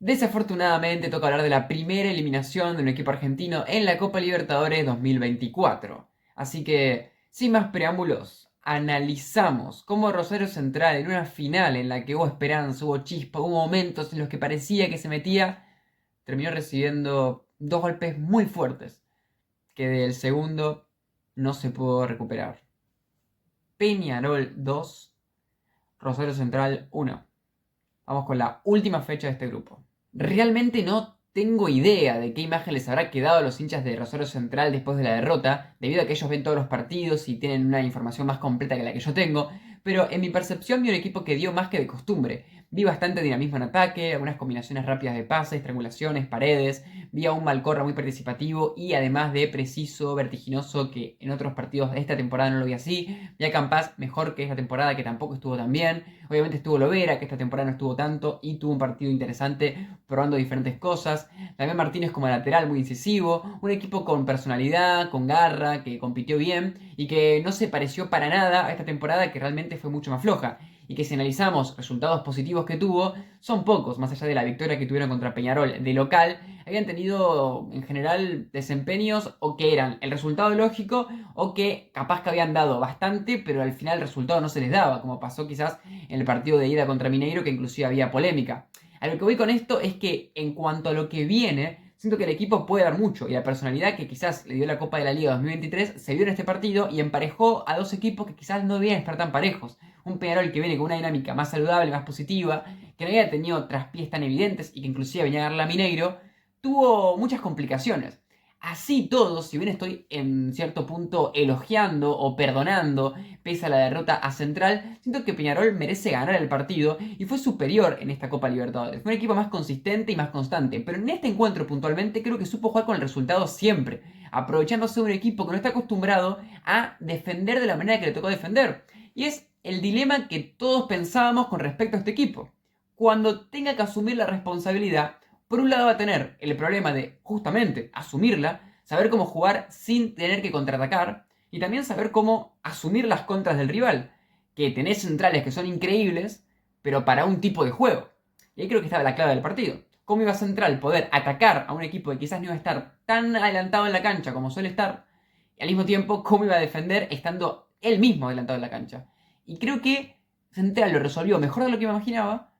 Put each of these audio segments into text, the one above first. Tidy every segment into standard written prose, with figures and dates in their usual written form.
Desafortunadamente toca hablar de la primera eliminación de un equipo argentino en la Copa Libertadores 2024. Así que, sin más preámbulos, analizamos cómo Rosario Central en una final en la que hubo esperanza, hubo chispa, hubo momentos en los que parecía que se metía, terminó recibiendo dos golpes muy fuertes, que del segundo no se pudo recuperar. Peñarol 2, Rosario Central 1. Vamos con la última fecha de este grupo. Realmente no tengo idea de qué imagen les habrá quedado a los hinchas de Rosario Central después de la derrota, debido a que ellos ven todos los partidos y tienen una información más completa que la que yo tengo, pero en mi percepción vi un equipo que dio más que de costumbre. Vi bastante dinamismo en ataque, algunas combinaciones rápidas de pases, triangulaciones, paredes, vi a un Malcorra muy participativo y además de preciso, vertiginoso, que en otros partidos de esta temporada no lo vi así. Vi a Campas mejor que esta temporada, que tampoco estuvo tan bien. Obviamente estuvo Lovera, que esta temporada no estuvo tanto y tuvo un partido interesante probando diferentes cosas. También Martínez como lateral muy incisivo, un equipo con personalidad, con garra, que compitió bien y que no se pareció para nada a esta temporada, que realmente fue mucho más floja. Y que si analizamos resultados positivos que tuvo, son pocos, más allá de la victoria que tuvieron contra Peñarol de local, habían tenido en general desempeños o que eran el resultado lógico o que capaz que habían dado bastante, pero al final el resultado no se les daba, como pasó quizás en el partido de ida contra Mineiro, que inclusive había polémica. A lo que voy con esto es que en cuanto a lo que viene, siento que el equipo puede dar mucho y la personalidad que quizás le dio la Copa de la Liga 2023 se vio en este partido y emparejó a dos equipos que quizás no debían estar tan parejos. Un Peñarol que viene con una dinámica más saludable, más positiva, que no había tenido traspiés tan evidentes y que inclusive venía a ganar la Mineiro, tuvo muchas complicaciones. Así todo, si bien estoy en cierto punto elogiando o perdonando pese a la derrota a Central, siento que Peñarol merece ganar el partido y fue superior en esta Copa Libertadores. Fue un equipo más consistente y más constante, pero en este encuentro puntualmente creo que supo jugar con el resultado siempre, aprovechándose de un equipo que no está acostumbrado a defender de la manera que le tocó defender. Y es el dilema que todos pensábamos con respecto a este equipo. Cuando tenga que asumir la responsabilidad, por un lado va a tener el problema de justamente asumirla, saber cómo jugar sin tener que contraatacar y también saber cómo asumir las contras del rival. Que tenés centrales que son increíbles, pero para un tipo de juego. Y ahí creo que estaba la clave del partido. Cómo iba Central poder atacar a un equipo que quizás no iba a estar tan adelantado en la cancha como suele estar, y al mismo tiempo cómo iba a defender estando él mismo adelantado en la cancha. Y creo que Central lo resolvió mejor de lo que me imaginaba,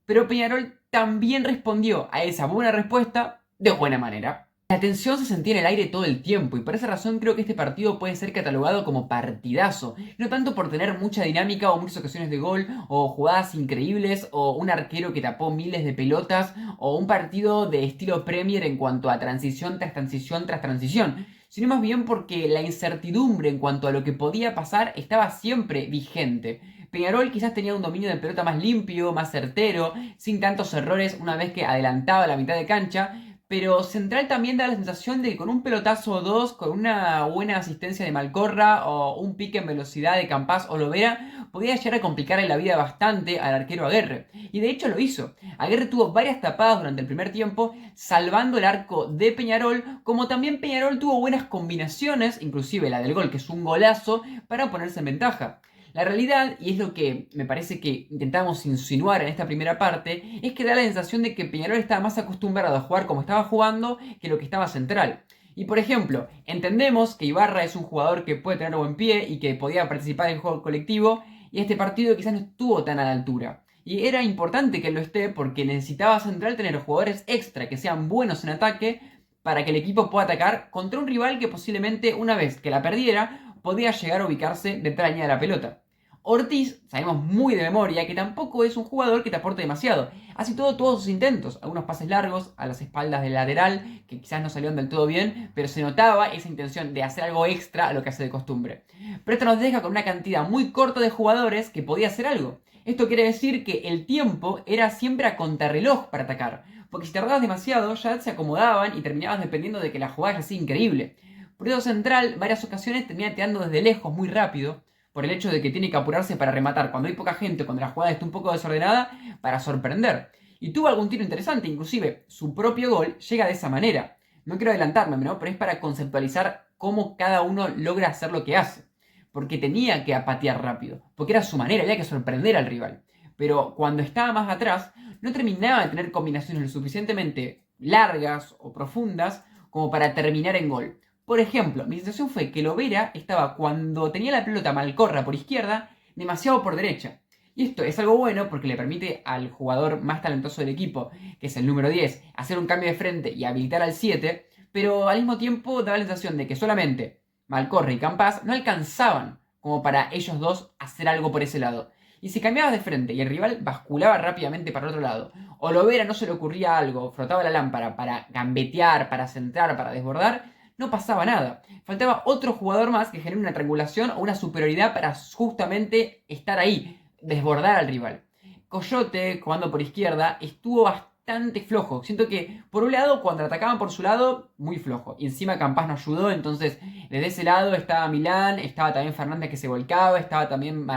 pero Peñarol también respondió a esa buena respuesta de buena manera. La tensión se sentía en el aire todo el tiempo y por esa razón creo que este partido puede ser catalogado como partidazo. No tanto por tener mucha dinámica o muchas ocasiones de gol o jugadas increíbles o un arquero que tapó miles de pelotas o un partido de estilo Premier en cuanto a transición tras transición tras transición, sino más bien porque la incertidumbre en cuanto a lo que podía pasar estaba siempre vigente. Peñarol quizás tenía un dominio de pelota más limpio, más certero, sin tantos errores una vez que adelantaba la mitad de cancha, pero Central también da la sensación de que con un pelotazo o dos, con una buena asistencia de Malcorra o un pique en velocidad de Campas o Lovera, podía llegar a complicarle la vida bastante al arquero Aguerre. Y de hecho lo hizo. Aguerre tuvo varias tapadas durante el primer tiempo, salvando el arco de Peñarol, como también Peñarol tuvo buenas combinaciones, inclusive la del gol, que es un golazo, para ponerse en ventaja. La realidad, y es lo que me parece que intentamos insinuar en esta primera parte, es que da la sensación de que Peñarol estaba más acostumbrado a jugar como estaba jugando que lo que estaba Central. Y por ejemplo, entendemos que Ibarra es un jugador que puede tener buen pie y que podía participar en juego colectivo, y este partido quizás no estuvo tan a la altura. Y era importante que lo esté porque necesitaba Central tener jugadores extra que sean buenos en ataque para que el equipo pueda atacar contra un rival que posiblemente una vez que la perdiera podía llegar a ubicarse detrás de la pelota. Ortiz, sabemos muy de memoria que tampoco es un jugador que te aporte demasiado. Así todos sus intentos, algunos pases largos a las espaldas del lateral, que quizás no salieron del todo bien, pero se notaba esa intención de hacer algo extra a lo que hace de costumbre. Pero esto nos deja con una cantidad muy corta de jugadores que podía hacer algo. Esto quiere decir que el tiempo era siempre a contrarreloj para atacar, porque si tardabas demasiado ya se acomodaban y terminabas dependiendo de que la jugada ya sea increíble. Por eso Central, varias ocasiones termina tirando desde lejos muy rápido, por el hecho de que tiene que apurarse para rematar cuando hay poca gente, cuando la jugada está un poco desordenada, para sorprender. Y tuvo algún tiro interesante, inclusive su propio gol llega de esa manera. No quiero adelantarme, ¿no? Pero es para conceptualizar cómo cada uno logra hacer lo que hace. Porque tenía que patear rápido, porque era su manera, había que sorprender al rival. Pero cuando estaba más atrás, no terminaba de tener combinaciones lo suficientemente largas o profundas como para terminar en gol. Por ejemplo, mi sensación fue que Lovera estaba, cuando tenía la pelota Malcorra por izquierda, demasiado por derecha. Y esto es algo bueno porque le permite al jugador más talentoso del equipo, que es el número 10, hacer un cambio de frente y habilitar al 7, pero al mismo tiempo daba la sensación de que solamente Malcorra y Campas no alcanzaban como para ellos dos hacer algo por ese lado. Y si cambiabas de frente y el rival basculaba rápidamente para el otro lado, o Lovera no se le ocurría algo, frotaba la lámpara para gambetear, para centrar, para desbordar, no pasaba nada. Faltaba otro jugador más que genere una triangulación o una superioridad para justamente estar ahí, desbordar al rival. Coyote, jugando por izquierda, estuvo bastante flojo. Siento que, por un lado, cuando atacaban por su lado, muy flojo. Y encima Campas no ayudó, entonces desde ese lado estaba Milán, estaba también Fernández que se volcaba, estaba también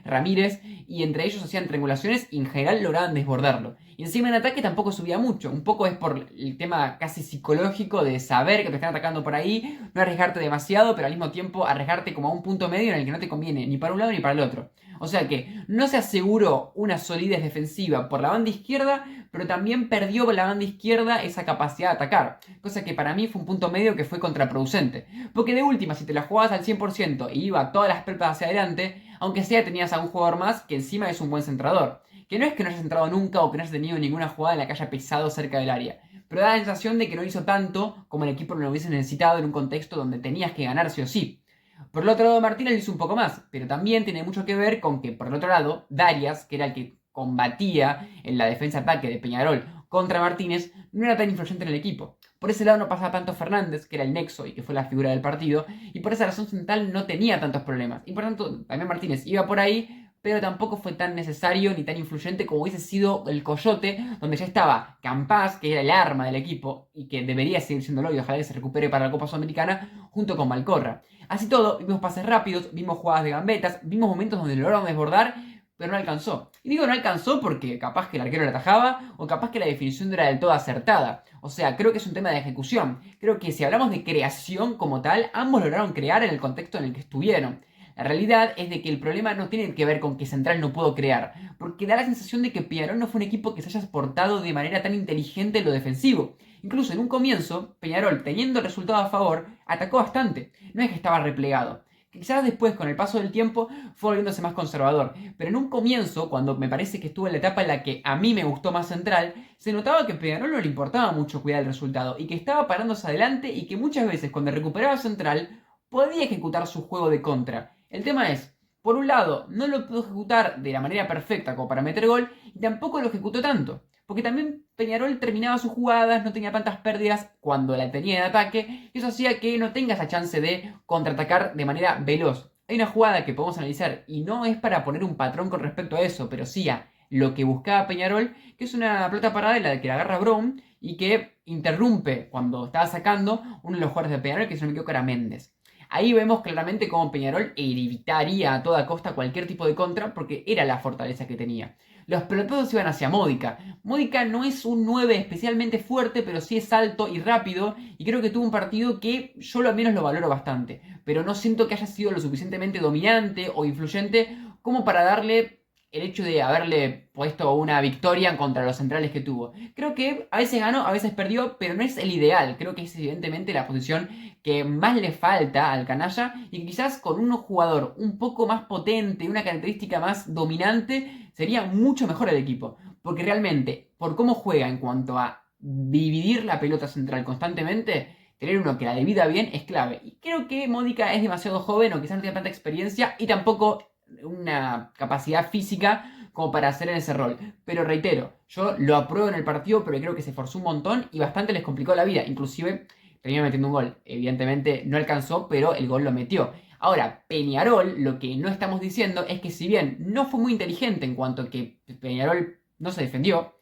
Ramírez, y entre ellos hacían triangulaciones y en general lograban desbordarlo. Y encima en ataque tampoco subía mucho, un poco es por el tema casi psicológico de saber que te están atacando por ahí, no arriesgarte demasiado, pero al mismo tiempo arriesgarte como a un punto medio en el que no te conviene ni para un lado ni para el otro. O sea que no se aseguró una solidez defensiva por la banda izquierda, pero también perdió por la banda izquierda esa capacidad de atacar. Cosa que para mí fue un punto medio que fue contraproducente. Porque de última, si te la jugabas al 100% y iba todas las pelotas hacia adelante, aunque sea tenías a un jugador más que encima es un buen centrador. Que no es que no haya centrado nunca o que no haya tenido ninguna jugada en la que haya pesado cerca del área. Pero da la sensación de que no hizo tanto como el equipo lo hubiese necesitado en un contexto donde tenías que ganar sí o sí. Por el otro lado, Martínez hizo un poco más, pero también tiene mucho que ver con que, por el otro lado, Darias, que era el que combatía en la defensa-ataque de Peñarol contra Martínez, no era tan influyente en el equipo. Por ese lado no pasaba tanto Fernández, que era el nexo y que fue la figura del partido, y por esa razón Central no tenía tantos problemas. Y por tanto, también Martínez iba por ahí, pero tampoco fue tan necesario ni tan influyente como hubiese sido el Coyote, donde ya estaba Campas, que era el arma del equipo y que debería seguir siéndolo y ojalá que se recupere para la Copa Sudamericana, junto con Malcorra. Así todo, vimos pases rápidos, vimos jugadas de gambetas, vimos momentos donde lograron desbordar, pero no alcanzó. Y digo no alcanzó porque capaz que el arquero le atajaba o capaz que la definición no era del todo acertada. O sea, creo que es un tema de ejecución. Creo que si hablamos de creación como tal, ambos lograron crear en el contexto en el que estuvieron. La realidad es de que el problema no tiene que ver con que Central no pudo crear, porque da la sensación de que Peñarol no fue un equipo que se haya portado de manera tan inteligente en lo defensivo. Incluso en un comienzo, Peñarol, teniendo el resultado a favor, atacó bastante. No es que estaba replegado. Quizás después, con el paso del tiempo, fue volviéndose más conservador. Pero en un comienzo, cuando me parece que estuvo en la etapa en la que a mí me gustó más Central, se notaba que a Peñarol no le importaba mucho cuidar el resultado y que estaba parándose adelante y que muchas veces cuando recuperaba Central podía ejecutar su juego de contra. El tema es, por un lado, no lo pudo ejecutar de la manera perfecta como para meter gol y tampoco lo ejecutó tanto. Porque también Peñarol terminaba sus jugadas, no tenía tantas pérdidas cuando la tenía en ataque, y eso hacía que no tenga esa chance de contraatacar de manera veloz. Hay una jugada que podemos analizar, y no es para poner un patrón con respecto a eso, pero sí a lo que buscaba Peñarol, que es una pelota parada en la que la agarra Brown y que interrumpe cuando estaba sacando uno de los jugadores de Peñarol, que si no me equivoco era Méndez. Ahí vemos claramente cómo Peñarol evitaría a toda costa cualquier tipo de contra porque era la fortaleza que tenía. Los pelotazos iban hacia Módica. Módica no es un 9 especialmente fuerte, pero sí es alto y rápido. Y creo que tuvo un partido que yo al menos lo valoro bastante. Pero no siento que haya sido lo suficientemente dominante o influyente como para darle el hecho de haberle puesto una victoria contra los centrales que tuvo. Creo que a veces ganó, a veces perdió, pero no es el ideal. Creo que es evidentemente la posición que más le falta al canalla y quizás con un jugador un poco más potente, una característica más dominante, sería mucho mejor el equipo. Porque realmente, por cómo juega en cuanto a dividir la pelota central constantemente, tener uno que la divida bien es clave. Y creo que Módica es demasiado joven o quizás no tiene tanta experiencia y tampoco una capacidad física como para hacer en ese rol. Pero reitero, yo lo apruebo en el partido, pero creo que se esforzó un montón y bastante les complicó la vida. Inclusive terminó metiendo un gol. Evidentemente no alcanzó, pero el gol lo metió. Ahora, Peñarol, lo que no estamos diciendo es que si bien no fue muy inteligente en cuanto a que Peñarol no se defendió,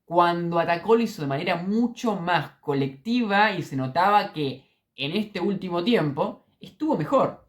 cuando atacó lo hizo de manera mucho más colectiva y se notaba que en este último tiempo estuvo mejor.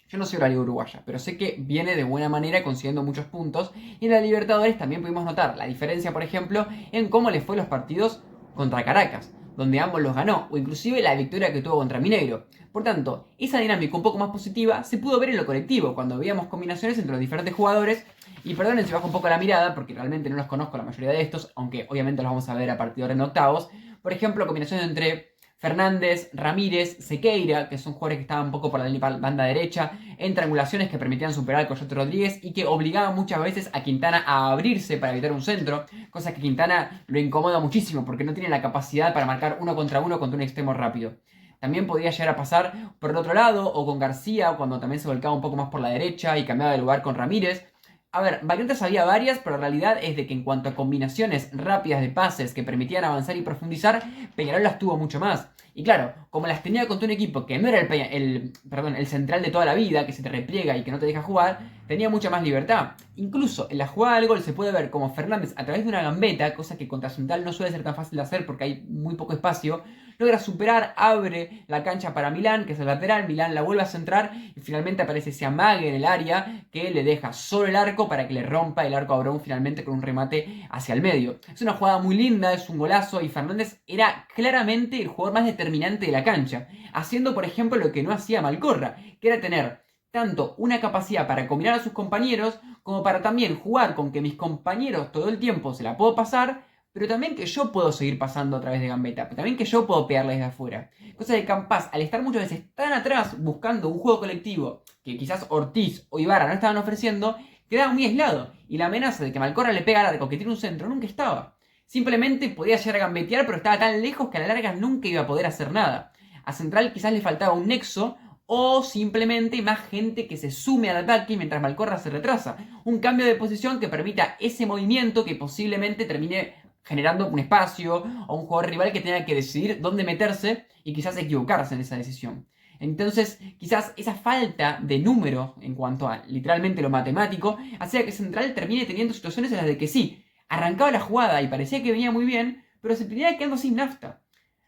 Yo no soy la Liga Uruguaya, pero sé que viene de buena manera consiguiendo muchos puntos. Y en la Libertadores también pudimos notar la diferencia, por ejemplo, en cómo le fue los partidos contra Caracas, donde ambos los ganó, o inclusive la victoria que tuvo contra Mineiro. Por tanto, esa dinámica un poco más positiva se pudo ver en lo colectivo, cuando veíamos combinaciones entre los diferentes jugadores. Y perdonen si bajo un poco la mirada, porque realmente no los conozco la mayoría de estos, aunque obviamente los vamos a ver a partir de ahora en octavos. Por ejemplo, combinaciones entre Fernández, Ramírez, Sequeira, que son jugadores que estaban un poco por la banda derecha, en triangulaciones que permitían superar al Coyote Rodríguez y que obligaban muchas veces a Quintana a abrirse para evitar un centro, cosa que Quintana lo incomoda muchísimo porque no tiene la capacidad para marcar uno contra un extremo rápido. También podía llegar a pasar por el otro lado o con García cuando también se volcaba un poco más por la derecha y cambiaba de lugar con Ramírez. A ver, variantes había varias, pero la realidad es de que en cuanto a combinaciones rápidas de pases que permitían avanzar y profundizar, Peñarol las tuvo mucho más. Y claro, como las tenía contra un equipo que no era el central de toda la vida, que se te repliega y que no te deja jugar, tenía mucha más libertad. Incluso en la jugada del gol se puede ver como Fernández, a través de una gambeta, cosa que contra Central no suele ser tan fácil de hacer porque hay muy poco espacio, logra superar, abre la cancha para Milán, que es el lateral, Milán la vuelve a centrar y finalmente aparece ese amague en el área que le deja solo el arco para que le rompa el arco a Brown finalmente con un remate hacia el medio. Es una jugada muy linda, es un golazo y Fernández era claramente el jugador más determinante de la cancha, haciendo por ejemplo lo que no hacía Malcorra, que era tener tanto una capacidad para combinar a sus compañeros como para también jugar con que mis compañeros todo el tiempo se la puedo pasar, pero también que yo puedo seguir pasando a través de gambeta, pero también que yo puedo pegarle desde afuera. Cosa de Campas, al estar muchas veces tan atrás buscando un juego colectivo que quizás Ortiz o Ibarra no estaban ofreciendo, quedaba muy aislado. Y la amenaza de que Malcorra le pega al arco, que tiene un centro, nunca estaba. Simplemente podía llegar a gambetear, pero estaba tan lejos que a la larga nunca iba a poder hacer nada. A Central quizás le faltaba un nexo o simplemente más gente que se sume al ataque mientras Malcorra se retrasa. Un cambio de posición que permita ese movimiento que posiblemente termine generando un espacio o un jugador rival que tenga que decidir dónde meterse y quizás equivocarse en esa decisión. Entonces, quizás esa falta de número en cuanto a literalmente lo matemático hacía que Central termine teniendo situaciones en las de que sí, arrancaba la jugada y parecía que venía muy bien, pero se terminaba quedando sin nafta.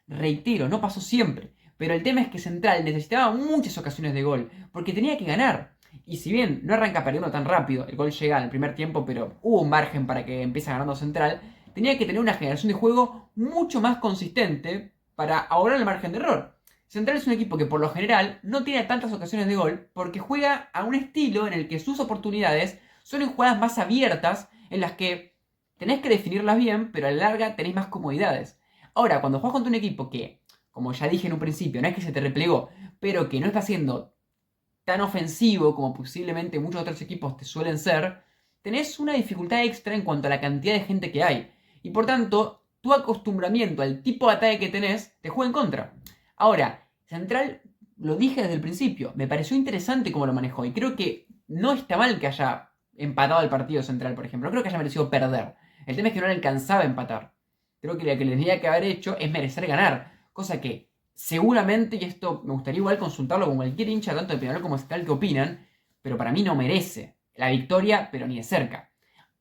Reitero, no pasó siempre, pero el tema es que Central necesitaba muchas ocasiones de gol, porque tenía que ganar. Y si bien no arranca perdiendo tan rápido, el gol llega en el primer tiempo, pero hubo un margen para que empiece ganando Central, tenía que tener una generación de juego mucho más consistente para ahorrar el margen de error. Central es un equipo que por lo general no tiene tantas ocasiones de gol porque juega a un estilo en el que sus oportunidades son en jugadas más abiertas en las que tenés que definirlas bien, pero a la larga tenéis más comodidades. Ahora, cuando juegas contra un equipo que, como ya dije en un principio, no es que se te replegó, pero que no está siendo tan ofensivo como posiblemente muchos otros equipos te suelen ser, tenés una dificultad extra en cuanto a la cantidad de gente que hay. Y por tanto, tu acostumbramiento al tipo de ataque que tenés te juega en contra. Ahora, Central, lo dije desde el principio, me pareció interesante cómo lo manejó. Y creo que no está mal que haya empatado el partido Central, por ejemplo. No creo que haya merecido perder. El tema es que no le alcanzaba a empatar. Creo que lo que le tenía que haber hecho es merecer ganar. Cosa que seguramente, y esto me gustaría igual consultarlo con cualquier hincha, tanto de Peñarol como de Central, que opinan, pero para mí no merece la victoria, pero ni de cerca.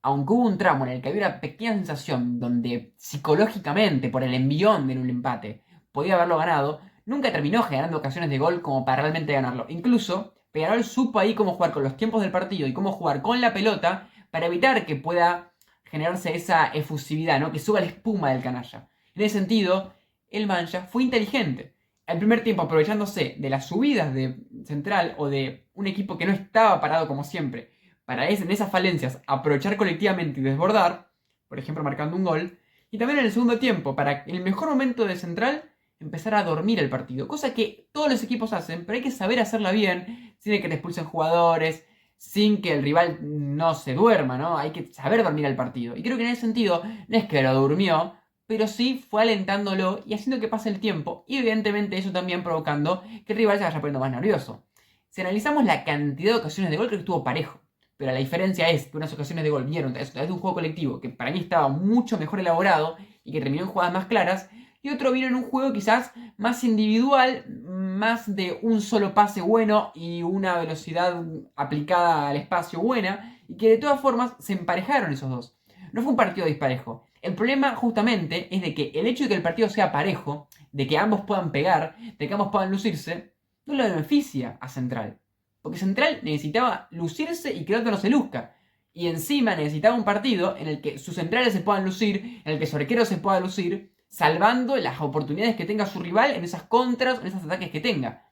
Aunque hubo un tramo en el que había una pequeña sensación donde psicológicamente, por el envión de un empate, podía haberlo ganado, nunca terminó generando ocasiones de gol como para realmente ganarlo. Incluso, Peñarol supo ahí cómo jugar con los tiempos del partido y cómo jugar con la pelota para evitar que pueda generarse esa efusividad, ¿no? Que suba la espuma del canalla. En ese sentido, el Mancha fue inteligente. Al primer tiempo, aprovechándose de las subidas de Central o de un equipo que no estaba parado como siempre, para en esas falencias aprovechar colectivamente y desbordar, por ejemplo marcando un gol, y también en el segundo tiempo, para en el mejor momento de Central, empezar a dormir el partido, cosa que todos los equipos hacen, pero hay que saber hacerla bien, sin que te expulsen jugadores, sin que el rival no se duerma, ¿no? Hay que saber dormir el partido. Y creo que en ese sentido, no es que lo durmió, pero sí fue alentándolo y haciendo que pase el tiempo, y evidentemente eso también provocando que el rival se vaya poniendo más nervioso. Si analizamos la cantidad de ocasiones de gol, creo que estuvo parejo. Pero la diferencia es que unas ocasiones de gol vieron a través de un juego colectivo que para mí estaba mucho mejor elaborado y que terminó en jugadas más claras, y otro vino en un juego quizás más individual, más de un solo pase bueno y una velocidad aplicada al espacio buena, y que de todas formas se emparejaron esos dos. No fue un partido disparejo. El problema justamente es de que el hecho de que el partido sea parejo, de que ambos puedan pegar, de que ambos puedan lucirse, no lo beneficia a Central. Porque Central necesitaba lucirse y que el otro no se luzca. Y encima necesitaba un partido en el que sus centrales se puedan lucir, en el que su arquero se pueda lucir, salvando las oportunidades que tenga su rival en esas contras, en esos ataques que tenga.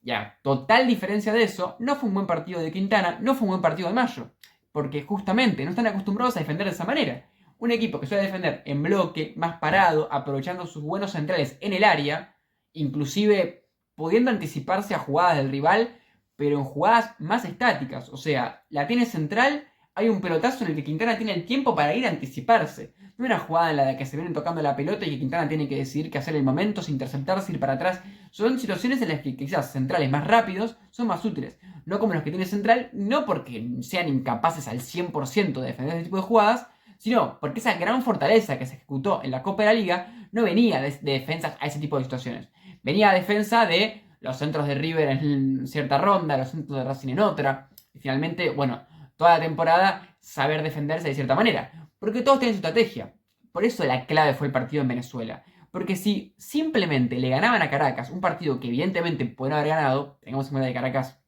Ya, total diferencia de eso, no fue un buen partido de Quintana, no fue un buen partido de Mayo, porque justamente no están acostumbrados a defender de esa manera. Un equipo que suele defender en bloque, más parado, aprovechando sus buenos centrales en el área, inclusive pudiendo anticiparse a jugadas del rival, pero en jugadas más estáticas. O sea, la tiene central, hay un pelotazo en el que Quintana tiene el tiempo para ir a anticiparse. No una jugada en la que se vienen tocando la pelota y que Quintana tiene que decidir qué hacer en el momento, sin interceptarse, ir para atrás. Son situaciones en las que quizás centrales más rápidos son más útiles. No como los que tiene central, no porque sean incapaces al 100% de defender este tipo de jugadas, sino porque esa gran fortaleza que se ejecutó en la Copa de la Liga no venía de defensas a ese tipo de situaciones. Venía a defensa de los centros de River en cierta ronda, los centros de Racing en otra. Y finalmente, bueno, toda la temporada saber defenderse de cierta manera. Porque todos tienen su estrategia. Por eso la clave fue el partido en Venezuela. Porque si simplemente le ganaban a Caracas, un partido que evidentemente podrían haber ganado, tengamos en cuenta que Caracas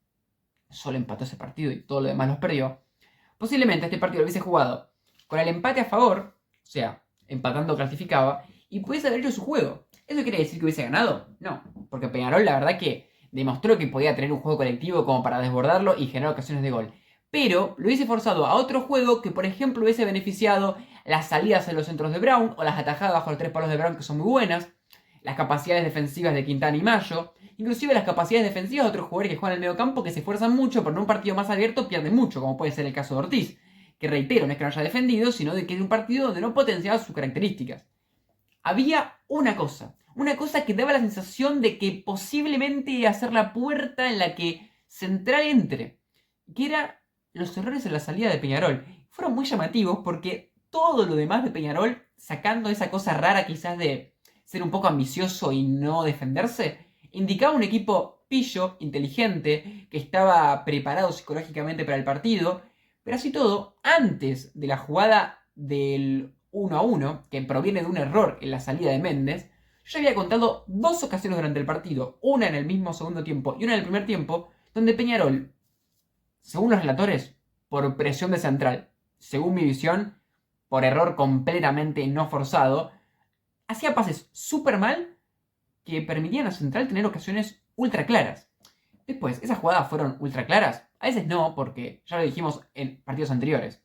solo empató ese partido y todo lo demás los perdió, posiblemente este partido lo hubiese jugado con el empate a favor, o sea, empatando clasificaba, y pudiese haber hecho su juego. ¿Eso quiere decir que hubiese ganado? No, porque Peñarol la verdad que demostró que podía tener un juego colectivo como para desbordarlo y generar ocasiones de gol. Pero lo hubiese forzado a otro juego que, por ejemplo, hubiese beneficiado las salidas en los centros de Brown o las atajadas bajo los tres palos de Brown, que son muy buenas, las capacidades defensivas de Quintana y Mayo, inclusive las capacidades defensivas de otros jugadores que juegan en el medio campo que se esfuerzan mucho, pero en un partido más abierto pierden mucho, como puede ser el caso de Ortiz, que reitero, no es que no haya defendido, sino de que es un partido donde no potenciaba sus características. Había una cosa que daba la sensación de que posiblemente iba a ser la puerta en la que Central entre, que era los errores en la salida de Peñarol. Fueron muy llamativos porque todo lo demás de Peñarol, sacando esa cosa rara quizás de ser un poco ambicioso y no defenderse, indicaba un equipo pillo, inteligente, que estaba preparado psicológicamente para el partido. Pero así todo, antes de la jugada del 1-1, que proviene de un error en la salida de Méndez, yo había contado dos ocasiones durante el partido, una en el mismo segundo tiempo y una en el primer tiempo, donde Peñarol, según los relatores, por presión de Central, según mi visión, por error completamente no forzado, hacía pases súper mal que permitían a Central tener ocasiones ultra claras. Después, ¿esas jugadas fueron ultra claras? A veces no, porque ya lo dijimos en partidos anteriores.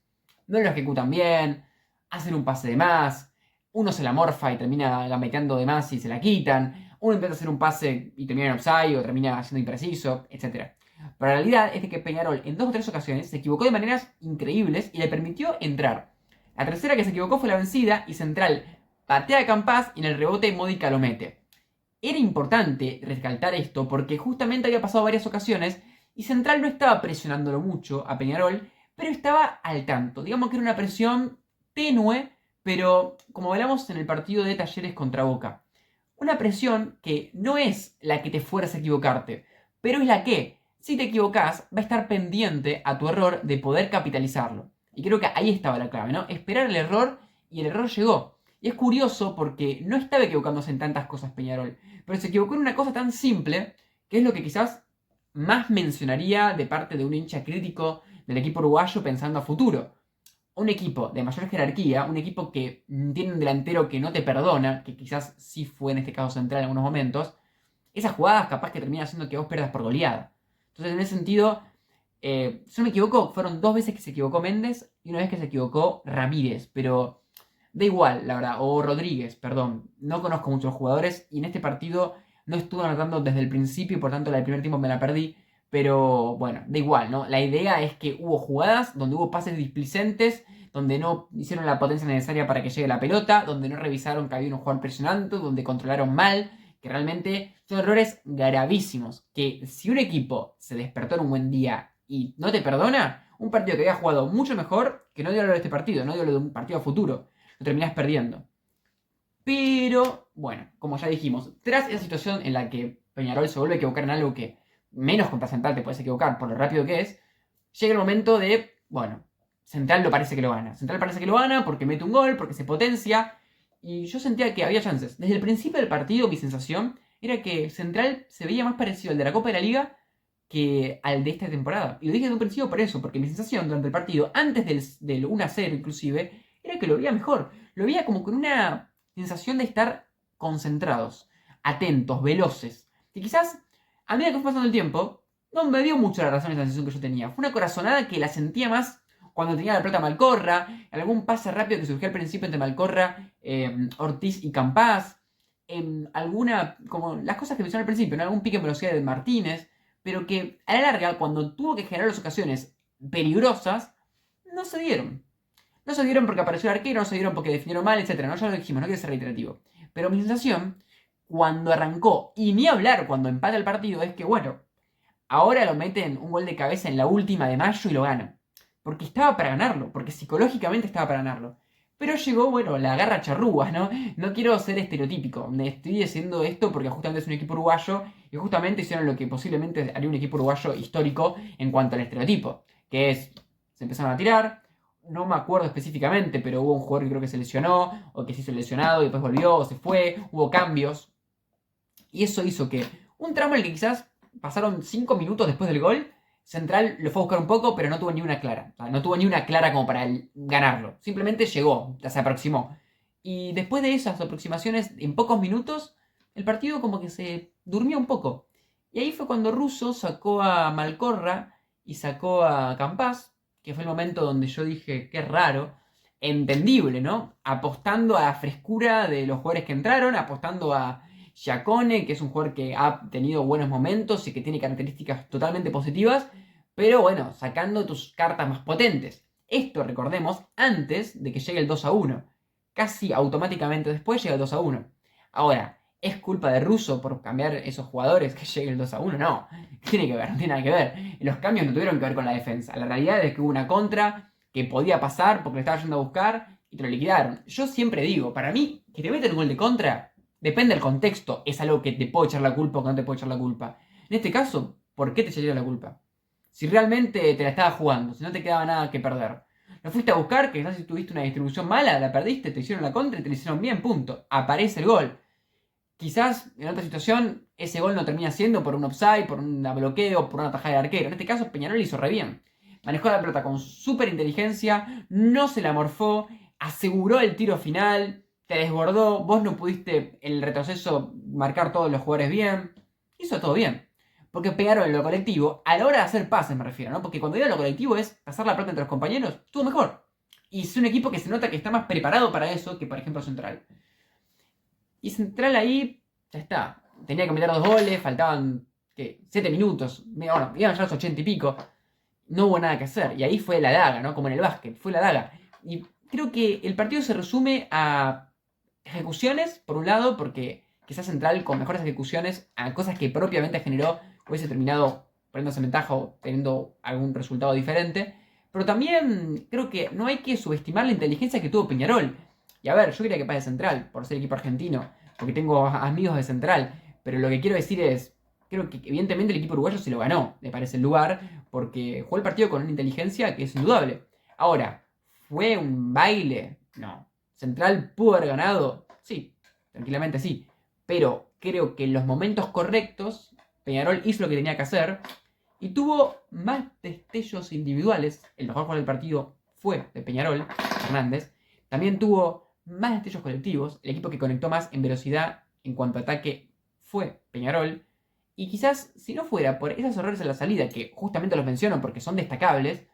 No lo ejecutan bien, hacen un pase de más, uno se la morfa y termina gambeteando de más y se la quitan, uno intenta hacer un pase y termina en offside o termina siendo impreciso, etc. Pero la realidad es de que Peñarol en 2 o 3 ocasiones se equivocó de maneras increíbles y le permitió entrar. La tercera que se equivocó fue la vencida y Central patea a Campás y en el rebote Módica lo mete. Era importante recalcar esto porque justamente había pasado varias ocasiones y Central no estaba presionándolo mucho a Peñarol, pero estaba al tanto. Digamos que era una presión tenue, pero como hablamos en el partido de Talleres contra Boca. Una presión que no es la que te fuerza a equivocarte, pero es la que, si te equivocas, va a estar pendiente a tu error de poder capitalizarlo. Y creo que ahí estaba la clave, ¿no? Esperar el error y el error llegó. Y es curioso porque no estaba equivocándose en tantas cosas Peñarol, pero se equivocó en una cosa tan simple, que es lo que quizás más mencionaría de parte de un hincha crítico del equipo uruguayo pensando a futuro. Un equipo de mayor jerarquía, un equipo que tiene un delantero que no te perdona, que quizás sí fue en este caso Central en algunos momentos, esas jugadas capaz que terminan haciendo que vos pierdas por goleada. Entonces en ese sentido, si no me equivoco, fueron 2 veces que se equivocó Méndez y una vez que se equivocó Ramírez, pero da igual, la verdad, o Rodríguez, perdón. No conozco muchos jugadores y en este partido no estuve anotando desde el principio y por tanto la del primer tiempo me la perdí. Pero bueno, da igual, ¿no? La idea es que hubo jugadas donde hubo pases displicentes, donde no hicieron la potencia necesaria para que llegue la pelota, donde no revisaron que había un jugador presionando, donde controlaron mal, que realmente son errores gravísimos. Que si un equipo se despertó en un buen día y no te perdona, un partido que había jugado mucho mejor, que no dio lo de este partido, no dio lo de un partido a futuro, lo terminás perdiendo. Pero, bueno, como ya dijimos, tras esa situación en la que Peñarol se vuelve a equivocar en algo que menos contra Central te puedes equivocar por lo rápido que es, llega el momento de, bueno, Central lo parece que lo gana. Central parece que lo gana porque mete un gol, porque se potencia. Y yo sentía que había chances. Desde el principio del partido mi sensación era que Central se veía más parecido al de la Copa de la Liga que al de esta temporada. Y lo dije desde un principio por eso, porque mi sensación durante el partido, antes del 1-0 inclusive, era que lo veía mejor. Lo veía como con una sensación de estar concentrados, atentos, veloces. Y quizás, a medida que fue pasando el tiempo, no me dio mucho la razón esa sensación que yo tenía. Fue una corazonada que la sentía más cuando tenía la pelota Malcorra, algún pase rápido que surgió al principio entre Malcorra, Ortiz y Campás, en alguna, como las cosas que mencioné al principio, en algún pique en velocidad de Martínez, pero que a la larga, cuando tuvo que generar las ocasiones peligrosas, no se dieron. No se dieron porque apareció el arquero, no se dieron porque definieron mal, etc. No, ya lo dijimos, no quiero ser reiterativo. Pero mi sensación, cuando arrancó, y ni hablar cuando empata el partido, es que, bueno, ahora lo meten un gol de cabeza en la última de mayo y lo ganan. Porque estaba para ganarlo, porque psicológicamente estaba para ganarlo. Pero llegó, bueno, la garra charrúa, ¿no? No quiero ser estereotípico. Me estoy diciendo esto porque justamente es un equipo uruguayo y justamente hicieron lo que posiblemente haría un equipo uruguayo histórico en cuanto al estereotipo. Que es, se empezaron a tirar, no me acuerdo específicamente, pero hubo un jugador que creo que se lesionó, o que se hizo lesionado y después volvió, o se fue, hubo cambios. Y eso hizo que un tramo en el que quizás pasaron 5 minutos después del gol, Central lo fue a buscar un poco, pero no tuvo ni una clara. O sea, no tuvo ni una clara como para ganarlo. Simplemente llegó, se aproximó. Y después de esas aproximaciones, en pocos minutos, el partido como que se durmió un poco. Y ahí fue cuando Russo sacó a Malcorra y sacó a Campás, que fue el momento donde yo dije, qué raro, entendible, ¿no? Apostando a la frescura de los jugadores que entraron, apostando a Giacone, que es un jugador que ha tenido buenos momentos y que tiene características totalmente positivas, pero bueno, sacando tus cartas más potentes. Esto, recordemos, antes de que llegue el 2-1. Casi automáticamente después llega el 2-1. Ahora, ¿es culpa de Russo por cambiar esos jugadores que llegue el 2-1? No, tiene que ver, no tiene nada que ver. Los cambios no tuvieron que ver con la defensa. La realidad es que hubo una contra que podía pasar porque lo estaba yendo a buscar y te lo liquidaron. Yo siempre digo, para mí, que te meten un gol de contra, depende del contexto, es algo que te puede echar la culpa o que no te puede echar la culpa. En este caso, ¿por qué te echaría la culpa? Si realmente te la estabas jugando, si no te quedaba nada que perder. Lo fuiste a buscar, que quizás si tuviste una distribución mala, la perdiste, te hicieron la contra y te la hicieron bien, punto. Aparece el gol. Quizás en otra situación ese gol no termina siendo por un offside, por un bloqueo, por una tajada de arquero. En este caso Peñarol hizo re bien. Manejó la pelota con súper inteligencia, no se la morfó, aseguró el tiro final, te desbordó, vos no pudiste en el retroceso marcar todos los jugadores bien. Hizo todo bien. Porque Peñarol en lo colectivo, a la hora de hacer pases me refiero, ¿no? Porque cuando digo lo colectivo es pasar la pelota entre los compañeros, estuvo mejor. Y es un equipo que se nota que está más preparado para eso que, por ejemplo, Central. Y Central ahí, ya está. Tenía que meter 2 goles, faltaban, ¿qué? 7 minutos. Bueno, iban ya los 80 y pico. No hubo nada que hacer. Y ahí fue la daga, ¿no? Como en el básquet, fue la daga. Y creo que el partido se resume a ejecuciones, por un lado, porque quizás Central con mejores ejecuciones, a cosas que propiamente generó, hubiese terminado poniéndose en ventaja o teniendo algún resultado diferente. Pero también creo que no hay que subestimar la inteligencia que tuvo Peñarol. Y a ver, yo quería que pase Central, por ser equipo argentino, porque tengo amigos de Central. Pero lo que quiero decir es, creo que evidentemente el equipo uruguayo se lo ganó, me parece el lugar, porque jugó el partido con una inteligencia que es indudable. Ahora, ¿fue un baile? No. ¿Central pudo haber ganado? Sí, tranquilamente sí. Pero creo que en los momentos correctos, Peñarol hizo lo que tenía que hacer y tuvo más destellos individuales. El mejor jugador del partido fue de Peñarol, Fernández. También tuvo más destellos colectivos. El equipo que conectó más en velocidad en cuanto a ataque fue Peñarol. Y quizás si no fuera por esos errores en la salida, que justamente los menciono porque son destacables,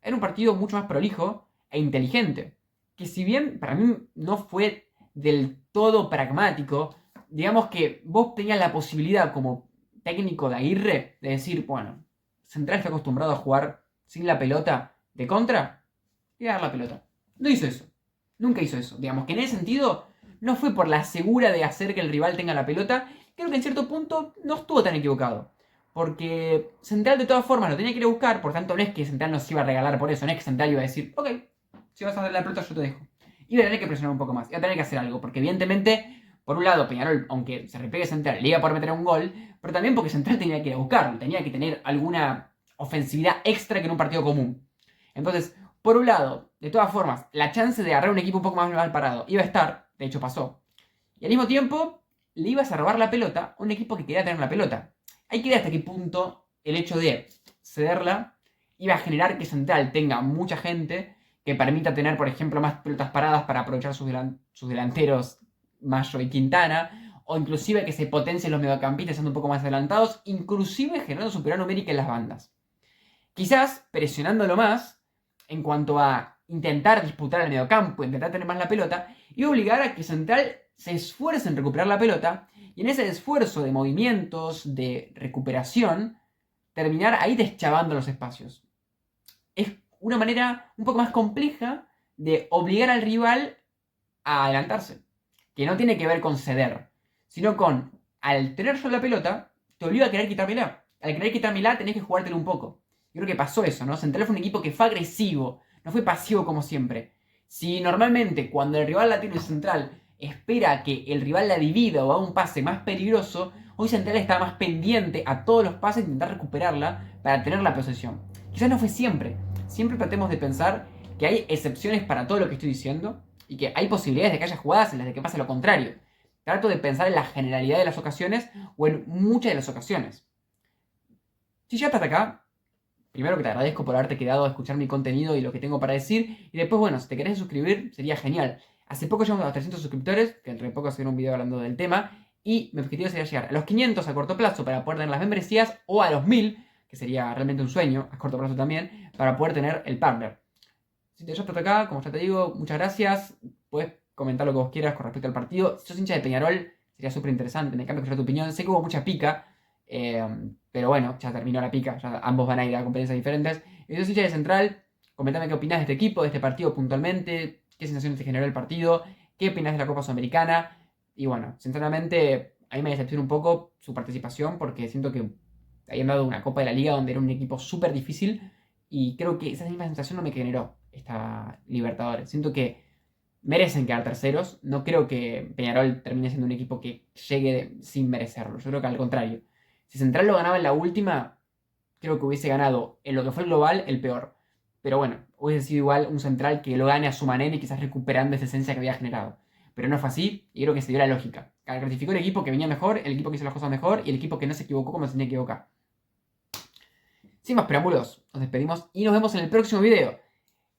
era un partido mucho más prolijo e inteligente. Que si bien para mí no fue del todo pragmático, digamos que vos tenías la posibilidad como técnico de Aguirre de decir, bueno, Central está acostumbrado a jugar sin la pelota de contra y a dar la pelota. No hizo eso. Nunca hizo eso. Digamos que en ese sentido no fue por la segura de hacer que el rival tenga la pelota. Creo que en cierto punto no estuvo tan equivocado. Porque Central de todas formas lo tenía que ir a buscar, por tanto no es que Central nos iba a regalar por eso, no es que Central iba a decir, ok, si vas a dar la pelota yo te dejo. Iba a tener que presionar un poco más, iba a tener que hacer algo, porque evidentemente, por un lado, Peñarol, aunque se repegue Central, le iba a poder meter un gol, pero también porque Central tenía que ir a buscarlo, tenía que tener alguna ofensividad extra que en un partido común. Entonces, por un lado, de todas formas, la chance de agarrar un equipo un poco más mal parado iba a estar, de hecho pasó, y al mismo tiempo le ibas a robar la pelota a un equipo que quería tener la pelota. Hay que ver hasta qué punto el hecho de cederla iba a generar que Central tenga mucha gente que permita tener, por ejemplo, más pelotas paradas para aprovechar sus delanteros Mayo y Quintana, o inclusive que se potencien los mediocampistas siendo un poco más adelantados, inclusive generando superioridad numérica en las bandas. Quizás presionándolo más en cuanto a intentar disputar el mediocampo, intentar tener más la pelota, y obligar a que Central se esfuerce en recuperar la pelota, y en ese esfuerzo de movimientos, de recuperación, terminar ahí deschavando los espacios. Es una manera un poco más compleja de obligar al rival a adelantarse, que no tiene que ver con ceder, sino con, al tener yo la pelota, te obliga a querer quitármela. Al querer quitármela tenés que jugártelo un poco. Yo creo que pasó eso, ¿no? Central fue un equipo que fue agresivo, no fue pasivo como siempre. Si normalmente cuando el rival la tiene Central espera que el rival la divida o haga un pase más peligroso, hoy Central está más pendiente a todos los pases e intentar recuperarla para tener la posesión. Quizás no fue siempre. Siempre tratemos de pensar que hay excepciones para todo lo que estoy diciendo y que hay posibilidades de que haya jugadas en las de que pase lo contrario. Trato de pensar en la generalidad de las ocasiones o en muchas de las ocasiones. Si ya estás acá, primero que te agradezco por haberte quedado a escuchar mi contenido y lo que tengo para decir. Y después, bueno, si te querés suscribir, sería genial. Hace poco llegamos a los 300 suscriptores, que entre poco hacer un video hablando del tema. Y mi objetivo sería llegar a los 500 a corto plazo para poder tener las membresías, o a los 1000, que sería realmente un sueño, a corto plazo también, para poder tener el partner. Si te estás acá, como ya te digo, muchas gracias. Puedes comentar lo que vos quieras con respecto al partido. Si sos hincha de Peñarol, sería súper interesante. Me encanta escuchar tu opinión. Sé que hubo mucha pica. Pero bueno, ya terminó la pica, ya ambos van a ir a competencias diferentes. Y si sos hincha de Central, comentame qué opinás de este equipo, de este partido puntualmente, qué sensaciones te generó el partido, qué opinás de la Copa Sudamericana. Y bueno, sinceramente, a mí me decepciona un poco su participación porque siento que habían dado una Copa de la Liga donde era un equipo súper difícil y creo que esa misma sensación no me generó esta Libertadores. Siento que merecen quedar terceros, no creo que Peñarol termine siendo un equipo que llegue sin merecerlo, yo creo que al contrario. Si Central lo ganaba en la última, creo que hubiese ganado en lo que fue el global el peor. Pero bueno, hubiese sido igual un Central que lo gane a su manera y quizás recuperando esa esencia que había generado. Pero no fue así y creo que se dio la lógica. Clasificó el equipo que venía mejor, el equipo que hizo las cosas mejor y el equipo que no se equivocó como se tenía que equivocar. Sin más preámbulos, nos despedimos y nos vemos en el próximo video.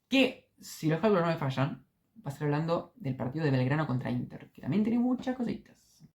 Que, si los cálculos no me fallan, va a estar hablando del partido de Belgrano contra Inter, que también tiene muchas cositas.